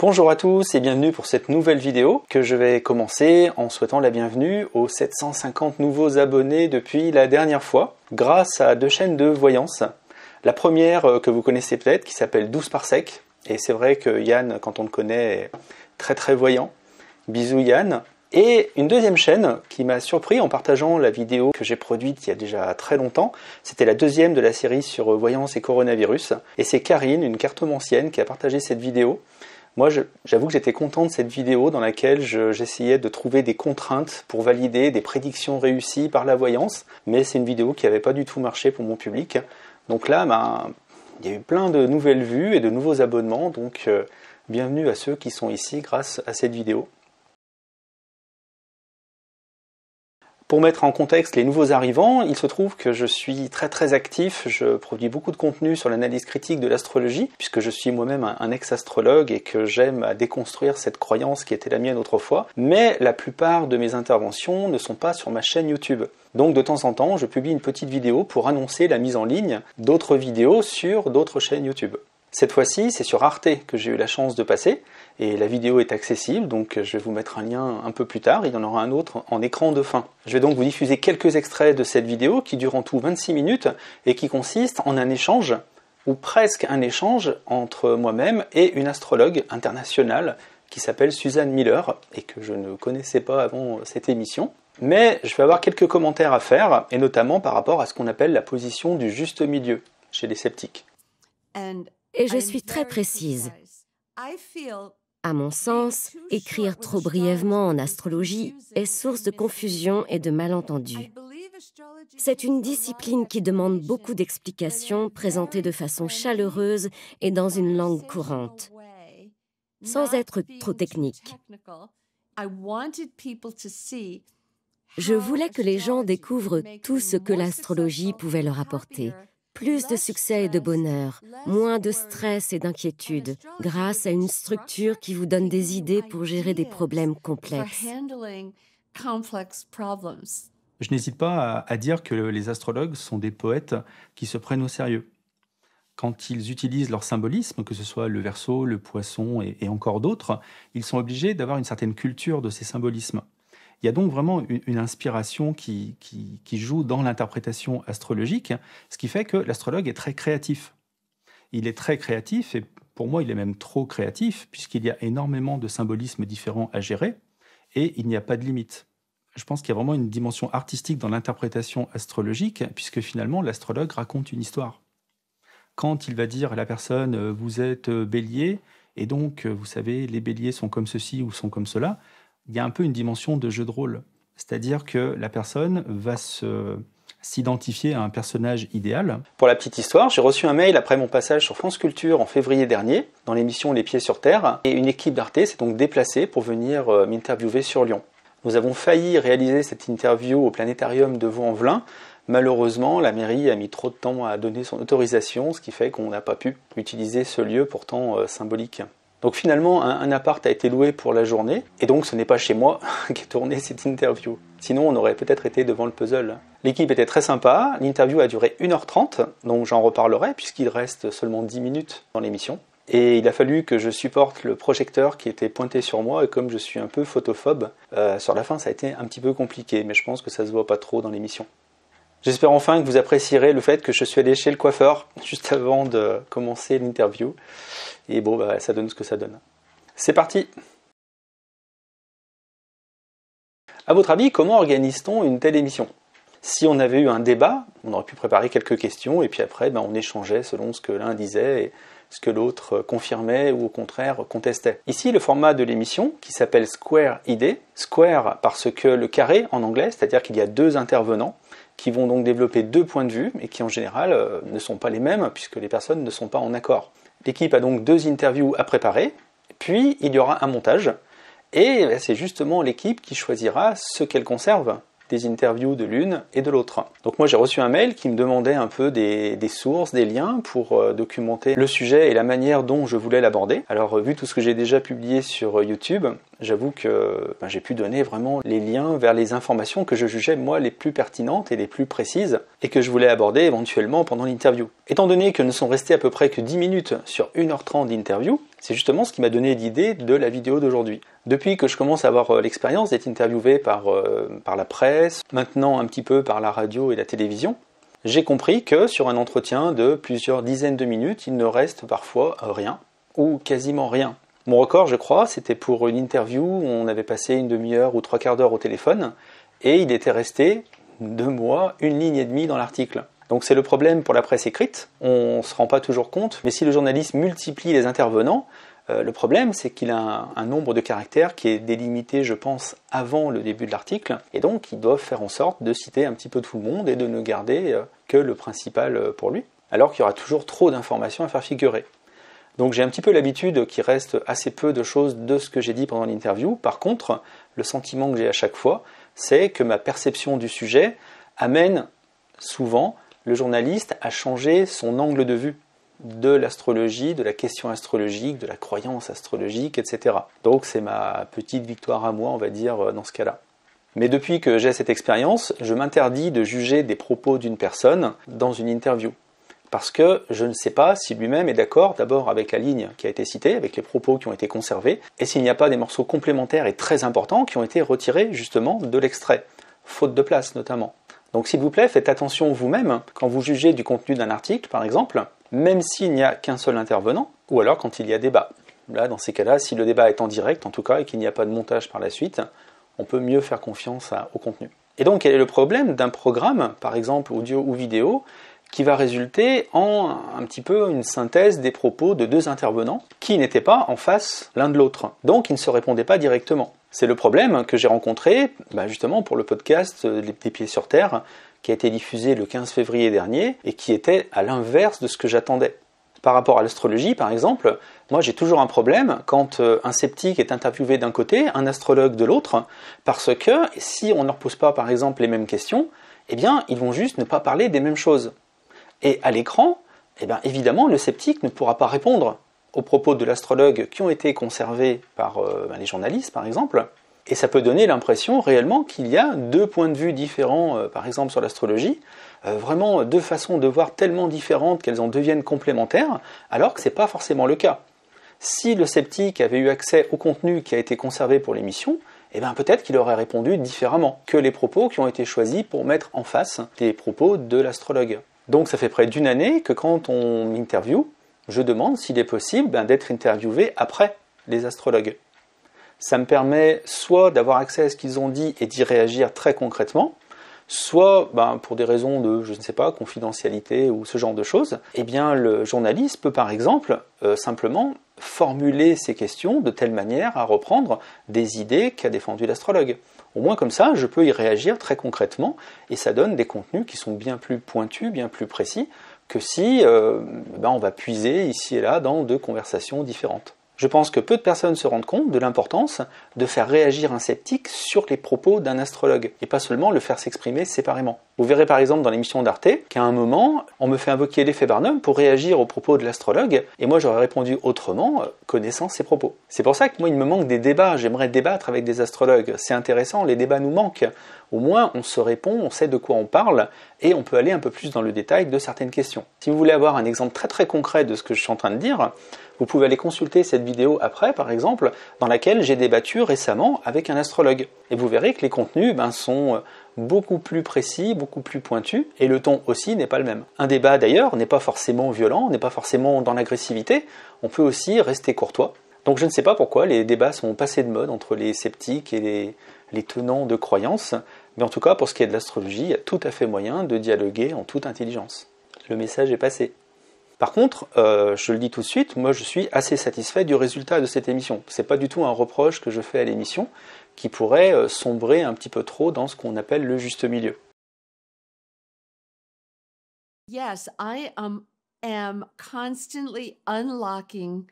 Bonjour à tous et bienvenue pour cette nouvelle vidéo que je vais commencer en souhaitant la bienvenue aux 750 nouveaux abonnés depuis la dernière fois grâce à deux chaînes de voyance. La première que vous connaissez peut-être qui s'appelle 12 parsec et c'est vrai que Yann, quand on le connaît, est très voyant. Bisous Yann. Et une deuxième chaîne qui m'a surpris en partageant la vidéo que j'ai produite il y a déjà très longtemps. C'était la deuxième de la série sur voyance et coronavirus. Et c'est Karine, une cartomancienne, qui a partagé cette vidéo. Moi, j'avoue que j'étais content de cette vidéo dans laquelle j'essayais de trouver des contraintes pour valider des prédictions réussies par la voyance, mais c'est une vidéo qui n'avait pas du tout marché pour mon public. Donc là, il y a eu plein de nouvelles vues et de nouveaux abonnements, donc bienvenue à ceux qui sont ici grâce à cette vidéo. Pour mettre en contexte les nouveaux arrivants, il se trouve que je suis très actif, je produis beaucoup de contenu sur l'analyse critique de l'astrologie, puisque je suis moi-même un ex-astrologue et que j'aime à déconstruire cette croyance qui était la mienne autrefois, mais la plupart de mes interventions ne sont pas sur ma chaîne YouTube. Donc de temps en temps, je publie une petite vidéo pour annoncer la mise en ligne d'autres vidéos sur d'autres chaînes YouTube. Cette fois-ci, c'est sur Arte que j'ai eu la chance de passer, et la vidéo est accessible, donc je vais vous mettre un lien un peu plus tard, il y en aura un autre en écran de fin. Je vais donc vous diffuser quelques extraits de cette vidéo qui dure en tout 26 minutes et qui consiste en un échange, ou presque un échange, entre moi-même et une astrologue internationale qui s'appelle Suzanne Miller, et que je ne connaissais pas avant cette émission. Mais je vais avoir quelques commentaires à faire, et notamment par rapport à ce qu'on appelle la position du juste milieu chez les sceptiques. Et je suis très précise. À mon sens, écrire trop brièvement en astrologie est source de confusion et de malentendus. C'est une discipline qui demande beaucoup d'explications présentées de façon chaleureuse et dans une langue courante, sans être trop technique. Je voulais que les gens découvrent tout ce que l'astrologie pouvait leur apporter. Plus de succès et de bonheur, moins de stress et d'inquiétude, grâce à une structure qui vous donne des idées pour gérer des problèmes complexes. Je n'hésite pas à dire que les astrologues sont des poètes qui se prennent au sérieux. Quand ils utilisent leur symbolisme, que ce soit le Verseau, le Poisson et encore d'autres, ils sont obligés d'avoir une certaine culture de ces symbolismes. Il y a donc vraiment une inspiration qui joue dans l'interprétation astrologique, ce qui fait que l'astrologue est très créatif. Il est très créatif et pour moi il est même trop créatif puisqu'il y a énormément de symbolismes différents à gérer et il n'y a pas de limite. Je pense qu'il y a vraiment une dimension artistique dans l'interprétation astrologique puisque finalement l'astrologue raconte une histoire. Quand il va dire à la personne « vous êtes bélier » et donc vous savez les béliers sont comme ceci ou sont comme cela, il y a un peu une dimension de jeu de rôle. C'est-à-dire que la personne va s'identifier à un personnage idéal. Pour la petite histoire, j'ai reçu un mail après mon passage sur France Culture en février dernier, dans l'émission Les Pieds sur Terre, et une équipe d'Arte s'est donc déplacée pour venir m'interviewer sur Lyon. Nous avons failli réaliser cette interview au planétarium de Vaux-en-Velin. Malheureusement, la mairie a mis trop de temps à donner son autorisation, ce qui fait qu'on n'a pas pu utiliser ce lieu pourtant symbolique. Donc finalement, un appart a été loué pour la journée, et donc ce n'est pas chez moi qu'est tournée cette interview. Sinon, on aurait peut-être été devant le puzzle. L'équipe était très sympa, l'interview a duré 1h30, donc j'en reparlerai puisqu'il reste seulement 10 minutes dans l'émission. Et il a fallu que je supporte le projecteur qui était pointé sur moi, et comme je suis un peu photophobe, sur la fin ça a été un petit peu compliqué, mais je pense que ça se voit pas trop dans l'émission. J'espère enfin que vous apprécierez le fait que je suis allé chez le coiffeur juste avant de commencer l'interview. Et bon, ça donne ce que ça donne. C'est parti! À votre avis, comment organise-t-on une telle émission? Si on avait eu un débat, on aurait pu préparer quelques questions et puis après, on échangeait selon ce que l'un disait et ce que l'autre confirmait ou au contraire contestait. Ici, le format de l'émission, qui s'appelle Square ID, Square parce que le carré en anglais, c'est-à-dire qu'il y a deux intervenants, qui vont donc développer deux points de vue, et qui en général ne sont pas les mêmes, puisque les personnes ne sont pas en accord. L'équipe a donc deux interviews à préparer, puis il y aura un montage, et c'est justement l'équipe qui choisira ce qu'elle conserve des interviews de l'une et de l'autre. Donc moi j'ai reçu un mail qui me demandait un peu des sources, des liens pour documenter le sujet et la manière dont je voulais l'aborder. Alors vu tout ce que j'ai déjà publié sur YouTube, j'avoue que j'ai pu donner vraiment les liens vers les informations que je jugeais moi les plus pertinentes et les plus précises et que je voulais aborder éventuellement pendant l'interview. Étant donné que ne sont restés à peu près que 10 minutes sur 1h30 d'interview, c'est justement ce qui m'a donné l'idée de la vidéo d'aujourd'hui. Depuis que je commence à avoir l'expérience d'être interviewé par la presse, maintenant un petit peu par la radio et la télévision, j'ai compris que sur un entretien de plusieurs dizaines de minutes, il ne reste parfois rien, ou quasiment rien. Mon record, je crois, c'était pour une interview où on avait passé une demi-heure ou 3/4 d'heure au téléphone, et il était resté 2 mois, 1 ligne et demie dans l'article. Donc c'est le problème pour la presse écrite, on ne se rend pas toujours compte, mais si le journaliste multiplie les intervenants, le problème c'est qu'il a un nombre de caractères qui est délimité, je pense, avant le début de l'article, et donc ils doivent faire en sorte de citer un petit peu tout le monde et de ne garder que le principal pour lui, alors qu'il y aura toujours trop d'informations à faire figurer. Donc j'ai un petit peu l'habitude qu'il reste assez peu de choses de ce que j'ai dit pendant l'interview. Par contre, le sentiment que j'ai à chaque fois, c'est que ma perception du sujet amène souvent le journaliste a changé son angle de vue de l'astrologie, de la question astrologique, de la croyance astrologique, etc. Donc c'est ma petite victoire à moi, on va dire, dans ce cas-là. Mais depuis que j'ai cette expérience, je m'interdis de juger des propos d'une personne dans une interview. Parce que je ne sais pas si lui-même est d'accord d'abord avec la ligne qui a été citée, avec les propos qui ont été conservés, et s'il n'y a pas des morceaux complémentaires et très importants qui ont été retirés justement de l'extrait, faute de place notamment. Donc s'il vous plaît, faites attention vous-même quand vous jugez du contenu d'un article, par exemple, même s'il n'y a qu'un seul intervenant, ou alors quand il y a débat. Là, dans ces cas-là, si le débat est en direct, en tout cas, et qu'il n'y a pas de montage par la suite, on peut mieux faire confiance au contenu. Et donc, quel est le problème d'un programme, par exemple audio ou vidéo, qui va résulter en un petit peu une synthèse des propos de 2 intervenants qui n'étaient pas en face l'un de l'autre. Donc, ils ne se répondaient pas directement. C'est le problème que j'ai rencontré justement pour le podcast Des Pieds sur Terre, qui a été diffusé le 15 février dernier et qui était à l'inverse de ce que j'attendais. Par rapport à l'astrologie, par exemple, moi j'ai toujours un problème quand un sceptique est interviewé d'un côté, un astrologue de l'autre, parce que si on ne leur pose pas par exemple les mêmes questions, eh bien ils vont juste ne pas parler des mêmes choses. Et à l'écran, évidemment le sceptique ne pourra pas répondre aux propos de l'astrologue qui ont été conservés par les journalistes par exemple, et ça peut donner l'impression réellement qu'il y a 2 points de vue différents, par exemple sur l'astrologie, vraiment 2 façons de voir tellement différentes qu'elles en deviennent complémentaires, alors que ce n'est pas forcément le cas. Si le sceptique avait eu accès au contenu qui a été conservé pour l'émission, peut-être qu'il aurait répondu différemment que les propos qui ont été choisis pour mettre en face les propos de l'astrologue. Donc ça fait près d'1 année que quand on m'interviewe, je demande s'il est possible d'être interviewé après les astrologues. Ça me permet soit d'avoir accès à ce qu'ils ont dit et d'y réagir très concrètement, soit pour des raisons de, je ne sais pas, confidentialité ou ce genre de choses, le journaliste peut par exemple simplement formuler ses questions de telle manière à reprendre des idées qu'a défendu l'astrologue. Au moins comme ça, je peux y réagir très concrètement et ça donne des contenus qui sont bien plus pointus, bien plus précis que si on va puiser ici et là dans 2 conversations différentes. Je pense que peu de personnes se rendent compte de l'importance de faire réagir un sceptique sur les propos d'un astrologue, et pas seulement le faire s'exprimer séparément. Vous verrez par exemple dans l'émission d'Arte qu'à un moment, on me fait invoquer l'effet Barnum pour réagir aux propos de l'astrologue, et moi j'aurais répondu autrement, connaissant ses propos. C'est pour ça que moi il me manque des débats, j'aimerais débattre avec des astrologues, c'est intéressant, les débats nous manquent. Au moins on se répond, on sait de quoi on parle, et on peut aller un peu plus dans le détail de certaines questions. Si vous voulez avoir un exemple très très concret de ce que je suis en train de dire, vous pouvez aller consulter cette vidéo après, par exemple, dans laquelle j'ai débattu récemment avec un astrologue. Et vous verrez que les contenus sont beaucoup plus précis, beaucoup plus pointus, et le ton aussi n'est pas le même. Un débat d'ailleurs n'est pas forcément violent, n'est pas forcément dans l'agressivité, on peut aussi rester courtois. Donc je ne sais pas pourquoi les débats sont passés de mode entre les sceptiques et les tenants de croyances, mais en tout cas pour ce qui est de l'astrologie, il y a tout à fait moyen de dialoguer en toute intelligence. Le message est passé. Par contre, je le dis tout de suite, moi je suis assez satisfait du résultat de cette émission. C'est pas du tout un reproche que je fais à l'émission qui pourrait sombrer un petit peu trop dans ce qu'on appelle le juste milieu. Yes, I am constantly unlocking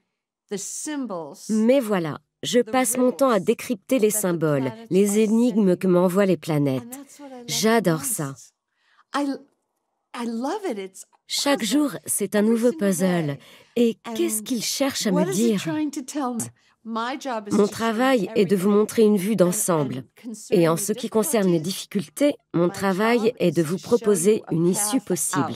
the symbols. Mais voilà, je passe mon temps à décrypter les symboles, les énigmes que m'envoient les planètes. J'adore ça. Chaque jour, c'est un nouveau puzzle. Et qu'est-ce qu'il cherche à me dire? Mon travail est de vous montrer une vue d'ensemble. Et en ce qui concerne les difficultés, mon travail est de vous proposer une issue possible.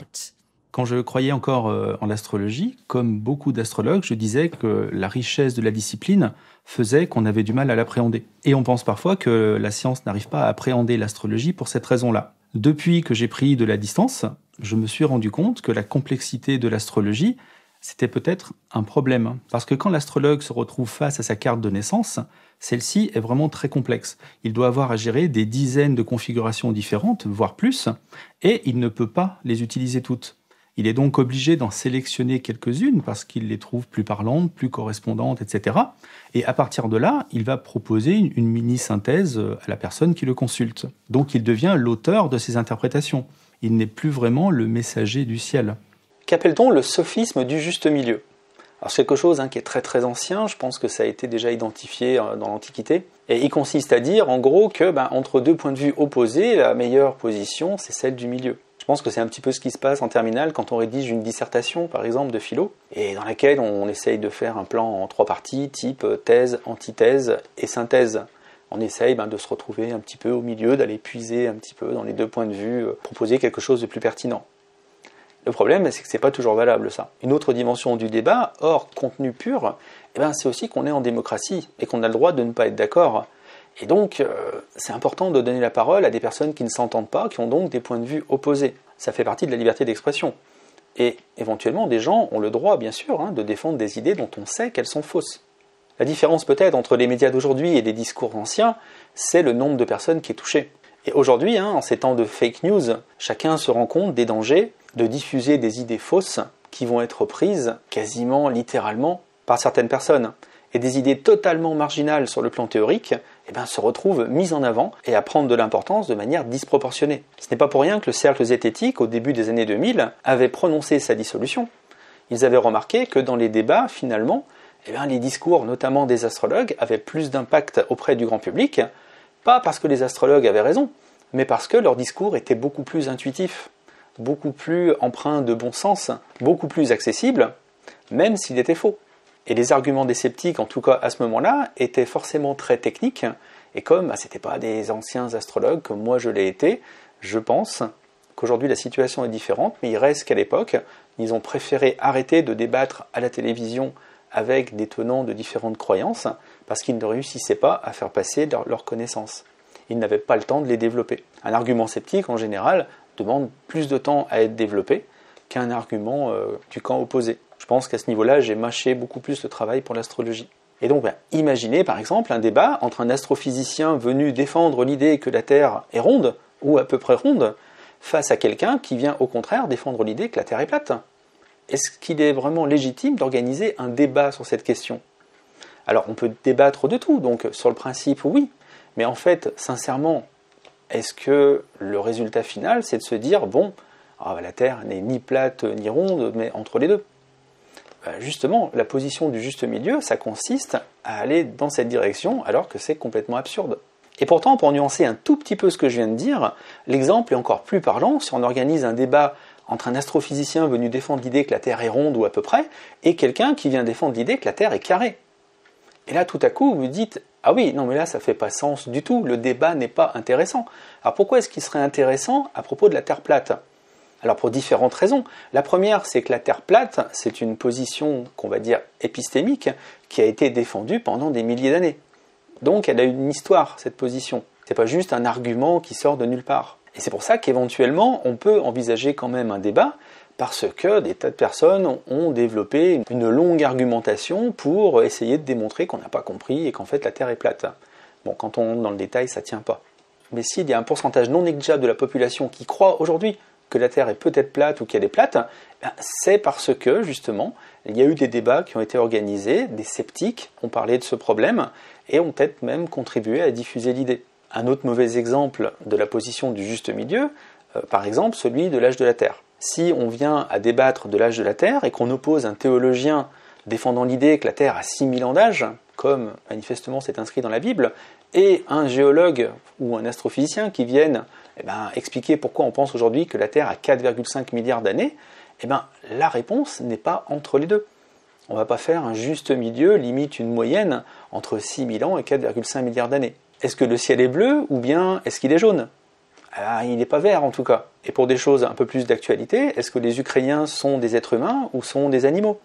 Quand je croyais encore en l'astrologie, comme beaucoup d'astrologues, je disais que la richesse de la discipline faisait qu'on avait du mal à l'appréhender. Et on pense parfois que la science n'arrive pas à appréhender l'astrologie pour cette raison-là. Depuis que j'ai pris de la distance, je me suis rendu compte que la complexité de l'astrologie, c'était peut-être un problème. Parce que quand l'astrologue se retrouve face à sa carte de naissance, celle-ci est vraiment très complexe. Il doit avoir à gérer des dizaines de configurations différentes, voire plus, et il ne peut pas les utiliser toutes. Il est donc obligé d'en sélectionner quelques-unes parce qu'il les trouve plus parlantes, plus correspondantes, etc. Et à partir de là, il va proposer une mini-synthèse à la personne qui le consulte. Donc il devient l'auteur de ses interprétations. Il n'est plus vraiment le messager du ciel. Qu'appelle-t-on le sophisme du juste milieu? Alors c'est quelque chose qui est très très ancien, je pense que ça a été déjà identifié dans l'Antiquité. Et il consiste à dire en gros que entre deux points de vue opposés, la meilleure position c'est celle du milieu. Je pense que c'est un petit peu ce qui se passe en terminale quand on rédige une dissertation, par exemple, de philo, et dans laquelle on essaye de faire un plan en 3 parties, type thèse, antithèse et synthèse. On essaye de se retrouver un petit peu au milieu, d'aller puiser un petit peu dans les deux points de vue, proposer quelque chose de plus pertinent. Le problème, c'est que c'est pas toujours valable, ça. Une autre dimension du débat, hors contenu pur, c'est aussi qu'on est en démocratie, et qu'on a le droit de ne pas être d'accord. Et donc, c'est important de donner la parole à des personnes qui ne s'entendent pas, qui ont donc des points de vue opposés. Ça fait partie de la liberté d'expression. Et éventuellement, des gens ont le droit, bien sûr, de défendre des idées dont on sait qu'elles sont fausses. La différence peut-être entre les médias d'aujourd'hui et des discours anciens, c'est le nombre de personnes qui est touché. Et aujourd'hui, en ces temps de fake news, chacun se rend compte des dangers de diffuser des idées fausses qui vont être prises quasiment littéralement par certaines personnes. Et des idées totalement marginales sur le plan théorique se retrouvent mises en avant et à prendre de l'importance de manière disproportionnée. Ce n'est pas pour rien que le cercle zététique, au début des années 2000, avait prononcé sa dissolution. Ils avaient remarqué que dans les débats, finalement, les discours, notamment des astrologues, avaient plus d'impact auprès du grand public, pas parce que les astrologues avaient raison, mais parce que leur discours était beaucoup plus intuitif, beaucoup plus empreint de bon sens, beaucoup plus accessible, même s'il était faux. Et les arguments des sceptiques, en tout cas à ce moment-là, étaient forcément très techniques, et comme ce n'étaient pas des anciens astrologues comme moi je l'ai été, je pense qu'aujourd'hui la situation est différente, mais il reste qu'à l'époque, ils ont préféré arrêter de débattre à la télévision avec des tenants de différentes croyances, parce qu'ils ne réussissaient pas à faire passer leurs connaissances. Ils n'avaient pas le temps de les développer. Un argument sceptique, en général, demande plus de temps à être développé qu'un argument du camp opposé. Je pense qu'à ce niveau-là, j'ai mâché beaucoup plus le travail pour l'astrologie. Et donc, imaginez par exemple un débat entre un astrophysicien venu défendre l'idée que la Terre est ronde, ou à peu près ronde, face à quelqu'un qui vient au contraire défendre l'idée que la Terre est plate. Est-ce qu'il est vraiment légitime d'organiser un débat sur cette question? Alors, on peut débattre de tout, donc sur le principe, oui. Mais en fait, sincèrement, est-ce que le résultat final, c'est de se dire, la Terre n'est ni plate ni ronde, mais entre les deux? Justement, la position du juste milieu, ça consiste à aller dans cette direction, alors que c'est complètement absurde. Et pourtant, pour nuancer un tout petit peu ce que je viens de dire, l'exemple est encore plus parlant si on organise un débat entre un astrophysicien venu défendre l'idée que la Terre est ronde ou à peu près, et quelqu'un qui vient défendre l'idée que la Terre est carrée. Et là, tout à coup, vous dites, ah oui, non mais là, ça fait pas sens du tout, le débat n'est pas intéressant. Alors pourquoi est-ce qu'il serait intéressant à propos de la Terre plate? Alors pour différentes raisons. La première, c'est que la Terre plate, c'est une position qu'on va dire épistémique, qui a été défendue pendant des milliers d'années. Donc elle a une histoire, cette position. C'est pas juste un argument qui sort de nulle part. Et c'est pour ça qu'éventuellement, on peut envisager quand même un débat, parce que des tas de personnes ont développé une longue argumentation pour essayer de démontrer qu'on n'a pas compris et qu'en fait la Terre est plate. Bon, quand on entre dans le détail, ça tient pas. Mais s'il y a un pourcentage non négligeable de la population qui croit aujourd'hui que la Terre est peut-être plate ou qu'elle est plate, c'est parce que, justement, il y a eu des débats qui ont été organisés, des sceptiques ont parlé de ce problème et ont peut-être même contribué à diffuser l'idée. Un autre mauvais exemple de la position du juste milieu, par exemple celui de l'âge de la Terre. Si on vient à débattre de l'âge de la Terre et qu'on oppose un théologien défendant l'idée que la Terre a 6000 ans d'âge, comme manifestement c'est inscrit dans la Bible, et un géologue ou un astrophysicien qui viennent Eh ben, expliquer pourquoi on pense aujourd'hui que la Terre a 4,5 milliards d'années, eh ben, la réponse n'est pas entre les deux. On ne va pas faire un juste milieu, limite une moyenne, entre 6 000 ans et 4,5 milliards d'années. Est-ce que le ciel est bleu ou bien est-ce qu'il est jaune? Ah, il n'est pas vert en tout cas. Et pour des choses un peu plus d'actualité, est-ce que les Ukrainiens sont des êtres humains ou sont des animaux?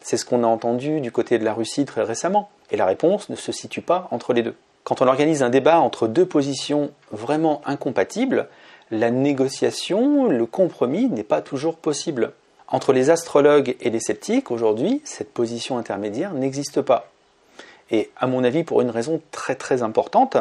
C'est ce qu'on a entendu du côté de la Russie très récemment. Et la réponse ne se situe pas entre les deux. Quand on organise un débat entre deux positions vraiment incompatibles, la négociation, le compromis n'est pas toujours possible. Entre les astrologues et les sceptiques, aujourd'hui, cette position intermédiaire n'existe pas. Et à mon avis, pour une raison très très importante,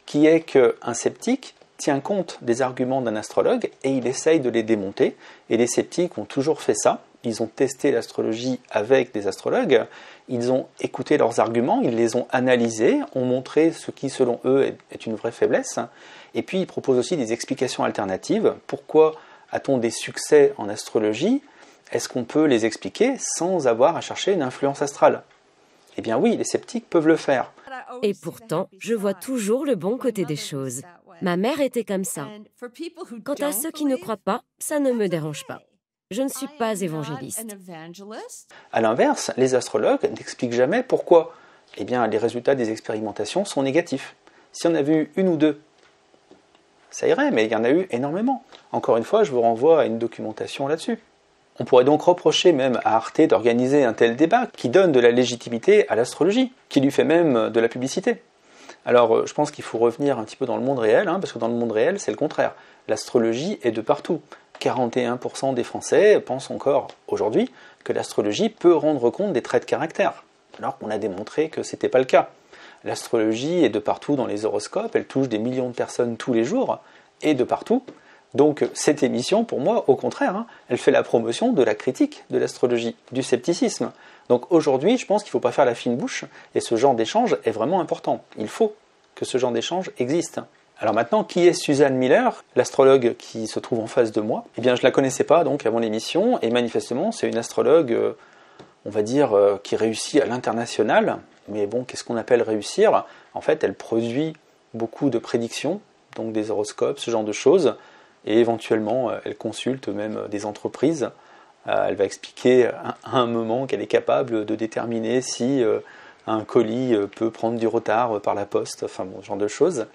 qui est qu'un sceptique tient compte des arguments d'un astrologue et il essaye de les démonter. Et les sceptiques ont toujours fait ça. Ils ont testé l'astrologie avec des astrologues, ils ont écouté leurs arguments, ils les ont analysés, ont montré ce qui, selon eux, est une vraie faiblesse. Et puis, ils proposent aussi des explications alternatives. Pourquoi a-t-on des succès en astrologie? Est-ce qu'on peut les expliquer sans avoir à chercher une influence astrale? Eh bien oui, les sceptiques peuvent le faire. Et pourtant, je vois toujours le bon côté des choses. Ma mère était comme ça. Quant à ceux qui ne croient pas, ça ne me dérange pas. Je ne suis pas évangéliste. À l'inverse, les astrologues n'expliquent jamais pourquoi. Eh bien, les résultats des expérimentations sont négatifs. Si on avait eu une ou deux, ça irait, mais il y en a eu énormément. Encore une fois, je vous renvoie à une documentation là-dessus. On pourrait donc reprocher même à Arte d'organiser un tel débat qui donne de la légitimité à l'astrologie, qui lui fait même de la publicité. Alors, je pense qu'il faut revenir un petit peu dans le monde réel, parce que dans le monde réel, c'est le contraire. L'astrologie est de partout. 41% des Français pensent encore aujourd'hui que l'astrologie peut rendre compte des traits de caractère, alors qu'on a démontré que ce n'était pas le cas. L'astrologie est de partout dans les horoscopes, elle touche des millions de personnes tous les jours, et de partout. Donc cette émission, pour moi, au contraire, elle fait la promotion de la critique de l'astrologie, du scepticisme. Donc aujourd'hui, je pense qu'il ne faut pas faire la fine bouche, et ce genre d'échange est vraiment important. Il faut que ce genre d'échange existe. Alors maintenant, qui est Suzanne Miller, l'astrologue qui se trouve en face de moi? Eh bien, je ne la connaissais pas donc avant l'émission, et manifestement, c'est une astrologue, on va dire, qui réussit à l'international. Mais bon, qu'est-ce qu'on appelle réussir? En fait, elle produit beaucoup de prédictions, donc des horoscopes, ce genre de choses, et éventuellement, elle consulte même des entreprises. Elle va expliquer à un moment qu'elle est capable de déterminer si un colis peut prendre du retard par la poste, enfin bon, ce genre de choses.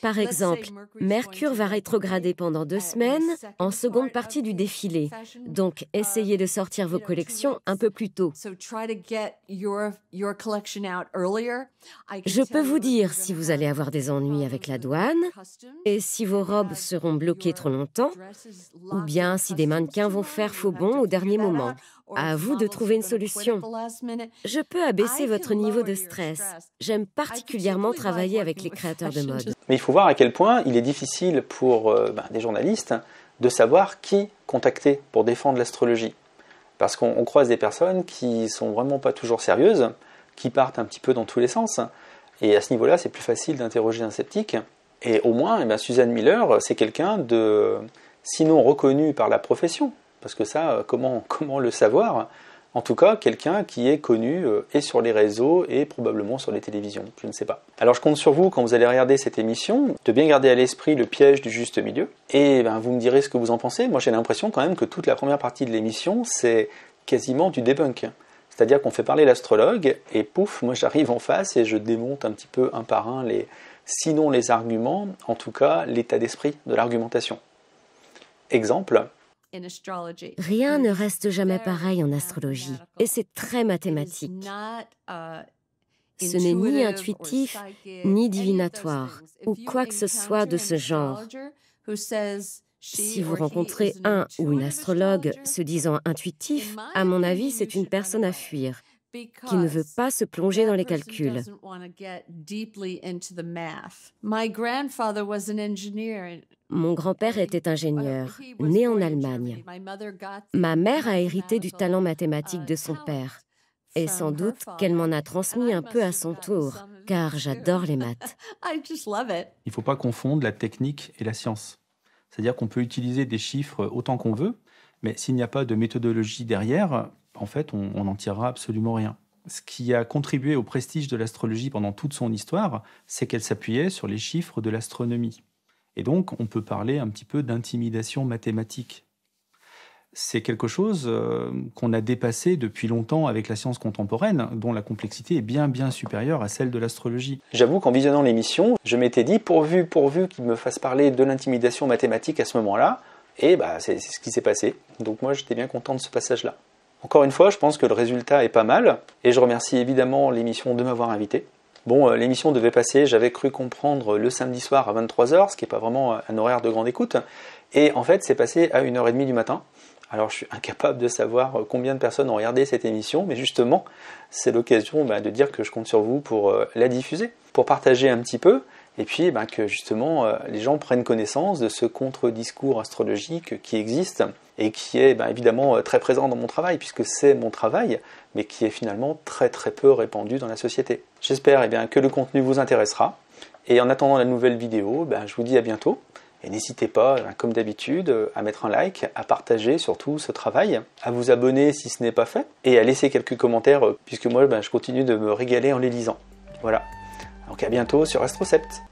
Par exemple, Mercure va rétrograder pendant 2 semaines en seconde partie du défilé. Donc, essayez de sortir vos collections un peu plus tôt. Je peux vous dire si vous allez avoir des ennuis avec la douane, et si vos robes seront bloquées trop longtemps, ou bien si des mannequins vont faire faux bond au dernier moment. À vous de trouver une solution. Je peux abaisser votre niveau de stress. J'aime particulièrement travailler avec les créateurs de mode. Mais il faut voir à quel point il est difficile pour des journalistes de savoir qui contacter pour défendre l'astrologie. Parce qu'on croise des personnes qui sont vraiment pas toujours sérieuses, qui partent un petit peu dans tous les sens. Et à ce niveau-là, c'est plus facile d'interroger un sceptique. Et au moins, Suzanne Miller, c'est quelqu'un de, sinon reconnu par la profession, parce que ça, comment le savoir? En tout cas, quelqu'un qui est connu et sur les réseaux et probablement sur les télévisions, je ne sais pas. Alors je compte sur vous, quand vous allez regarder cette émission, de bien garder à l'esprit le piège du juste milieu. Et vous me direz ce que vous en pensez. Moi j'ai l'impression quand même que toute la première partie de l'émission, c'est quasiment du debunk. C'est-à-dire qu'on fait parler l'astrologue et pouf, moi j'arrive en face et je démonte un petit peu un par un sinon les arguments, en tout cas l'état d'esprit de l'argumentation. Exemple. Rien ne reste jamais pareil en astrologie, et c'est très mathématique. Ce n'est ni intuitif, ni divinatoire, ou quoi que ce soit de ce genre. Si vous rencontrez un ou une astrologue se disant intuitif, à mon avis, c'est une personne à fuir, qui ne veut pas se plonger dans les calculs. Mon grand-père était ingénieur, né en Allemagne. Ma mère a hérité du talent mathématique de son père. Et sans doute qu'elle m'en a transmis un peu à son tour, car j'adore les maths. Il ne faut pas confondre la technique et la science. C'est-à-dire qu'on peut utiliser des chiffres autant qu'on veut, mais s'il n'y a pas de méthodologie derrière, en fait, on n'en tirera absolument rien. Ce qui a contribué au prestige de l'astrologie pendant toute son histoire, c'est qu'elle s'appuyait sur les chiffres de l'astronomie. Et donc, on peut parler un petit peu d'intimidation mathématique. C'est quelque chose qu'on a dépassé depuis longtemps avec la science contemporaine, dont la complexité est bien supérieure à celle de l'astrologie. J'avoue qu'en visionnant l'émission, je m'étais dit pourvu qu'il me fasse parler de l'intimidation mathématique à ce moment-là, et c'est ce qui s'est passé. Donc moi, j'étais bien content de ce passage-là. Encore une fois, je pense que le résultat est pas mal, et je remercie évidemment l'émission de m'avoir invité. Bon, l'émission devait passer, j'avais cru comprendre, le samedi soir à 23h, ce qui n'est pas vraiment un horaire de grande écoute, et en fait, c'est passé à 1h30 du matin. Alors, je suis incapable de savoir combien de personnes ont regardé cette émission, mais justement, c'est l'occasion de dire que je compte sur vous pour la diffuser, pour partager un petit peu, et puis que justement les gens prennent connaissance de ce contre-discours astrologique qui existe et qui est évidemment très présent dans mon travail, puisque c'est mon travail, mais qui est finalement très peu répandu dans la société. J'espère que le contenu vous intéressera, et en attendant la nouvelle vidéo, je vous dis à bientôt. Et n'hésitez pas, comme d'habitude, à mettre un like, à partager surtout ce travail, à vous abonner si ce n'est pas fait, et à laisser quelques commentaires, puisque moi je continue de me régaler en les lisant. Voilà. Donc à bientôt sur Astrocept.